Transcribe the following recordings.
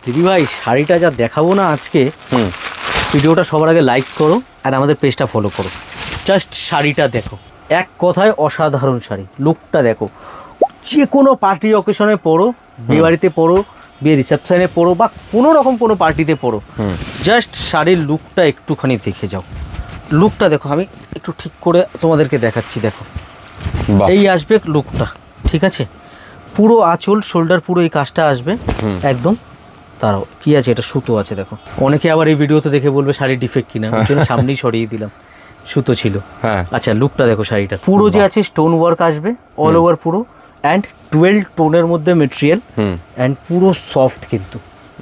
দিদি ভাই শাড়িটা যা দেখাবো না আজকে, ভিডিওটা সবার আগে লাইক করো আর আমাদের পেজটা ফলো করো। জাস্ট শাড়িটা দেখো, এক কথায় অসাধারণ শাড়ি। লুকটা দেখো, যে কোনো পার্টি অকেশনে পরো, বিয়ে বাড়িতে পরো, বিয়ে রিসেপশনে পরো বা কোনো রকম কোনো পার্টিতে পরো, জাস্ট শাড়ির লুকটা একটুখানি দেখে যাও। লুকটা দেখো, আমি একটু ঠিক করে তোমাদেরকে দেখাচ্ছি। দেখো এই আসবে লুকটা, ঠিক আছে? পুরো আঁচল শোল্ডার পুরো এই কাজটা আসবে একদম। তারাও কি আছে, এটা সুতো আছে দেখো। অনেকে আবার এই ভিডিওতে দেখে বলবে শাড়ির ডিফেক্ট কিনা, ওই জন্য সামনেই সরিয়ে দিলাম, সুতো ছিল। আচ্ছা লুকটা দেখো শাড়িটা পুরো যে আছে স্টোন ওয়ার্ক আসবে অল ওভার পুরো, অ্যান্ড 12 টোনের মধ্যে মেটেরিয়াল, অ্যান্ড পুরো সফট কিন্তু।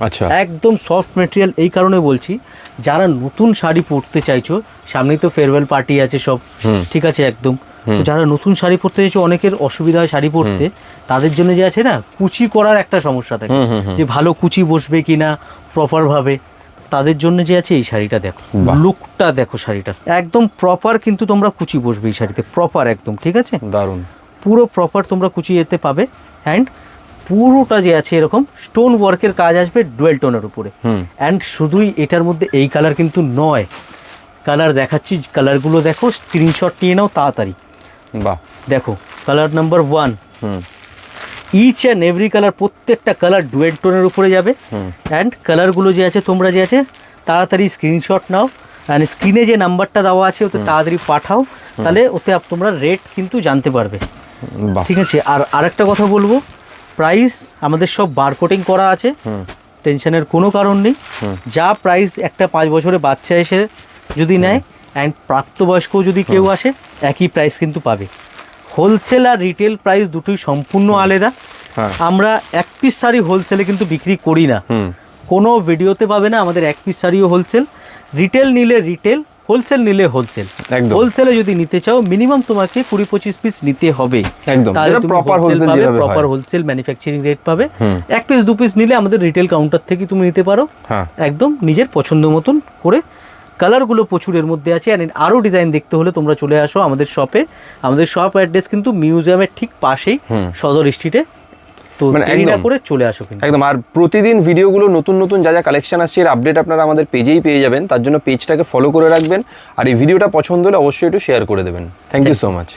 আচ্ছা একদম সফট মেটেরিয়াল। এই কারণে বলছি, যারা নতুন শাড়ি পরতে চাইছো, সামনেই তো ফেয়ারওয়েল পার্টি আছে সব, ঠিক আছে একদম। তো যারা নতুন শাড়ি পরতে চাইছো, অনেকের অসুবিধা হয় শাড়ি পরতে, তাদের জন্য যে আছে না, কুচি করার একটা সমস্যা থাকে, যে ভালো কুচি বসবে কিনা প্রপার ভাবে, তাদের জন্য যে আছে এই শাড়িটা দেখো, লুকটা দেখো শাড়িটার একদম প্রপার, কিন্তু তোমরা কুচি বসবে এই শাড়িতে প্রপার একদম, ঠিক আছে? দারুণ, পুরো প্রপার তোমরা কুচি এতে পাবে। অ্যান্ড পুরোটা যে আছে এরকম স্টোন ওয়ার্কের কাজ আসবে ডুয়েল টোনের উপরে। অ্যান্ড শুধুই এটার মধ্যে এই কালার কিন্তু নয়, কালার দেখাচ্ছি, কালারগুলো দেখো, স্ক্রিনশট নিয়ে নাও তাড়াতাড়ি। বাহ, দেখো colour number 1, each and every colour, প্রত্যেকটা কালার ডুয়েল টোনের উপরে যাবে। অ্যান্ড কালারগুলো যে আছে তোমরা যে আছে তাড়াতাড়ি স্ক্রিনশট নাও, অ্যান্ড স্ক্রিনে যে নাম্বারটা দেওয়া আছে ওতে তাড়াতাড়ি পাঠাও, তাহলে ওতে তোমরা রেট কিন্তু জানতে পারবে, ঠিক আছে? আর আরেকটা কথা বলবো, প্রাইস আমাদের সব বারকোডিং করা আছে, টেনশনের কোনো কারণ নেই। যা প্রাইস একটা 5 বছরের বাচ্চা এসে যদি নেয়, অ্যান্ড প্রাপ্তবয়স্কও যদি কেউ আসে, একই প্রাইস কিন্তু পাবে। হোলসেল আর রিটেল প্রাইস দুটোই সম্পূর্ণ আলাদা। আমরা এক পিস শাড়ি হোলসেলে কিন্তু বিক্রি করি না, কোনো ভিডিওতে পাবে না আমাদের এক পিস শাড়িও হোলসেল। রিটেল নিলে রিটেল, হোলসেল নিলে হোলসেল। হোলসেলে যদি নিতে চাও মিনিমাম তোমাকে 20-25 পিস নিতে হবে, তাহলে তুমি প্রপার হোলসেল ম্যানুফ্যাকচারিং রেট পাবে। এক পিস 2 পিস নিলে আমাদের রিটেল কাউন্টার থেকে তুমি নিতে পারো, একদম নিজের পছন্দ মতন করে। কালারগুলো প্রচুর এর মধ্যে আছে, আর আরও ডিজাইন দেখতে হলে তোমরা চলে আসো আমাদের শপে। আমাদের শপ অ্যাড্রেস কিন্তু মিউজিয়ামের ঠিক পাশেই, সদর স্ট্রিটে। তো দেরি না করে চলে আসো কিন্তু একদম। আর প্রতিদিন ভিডিওগুলো নতুন নতুন যা যা কালেকশন আসছে এর আপডেট আপনারা আমাদের পেজেই পেয়ে যাবেন, তার জন্য পেজটাকে ফলো করে রাখবেন। আর এই ভিডিওটা পছন্দ হলে অবশ্যই একটু শেয়ার করে দেবেন। Thank you so much.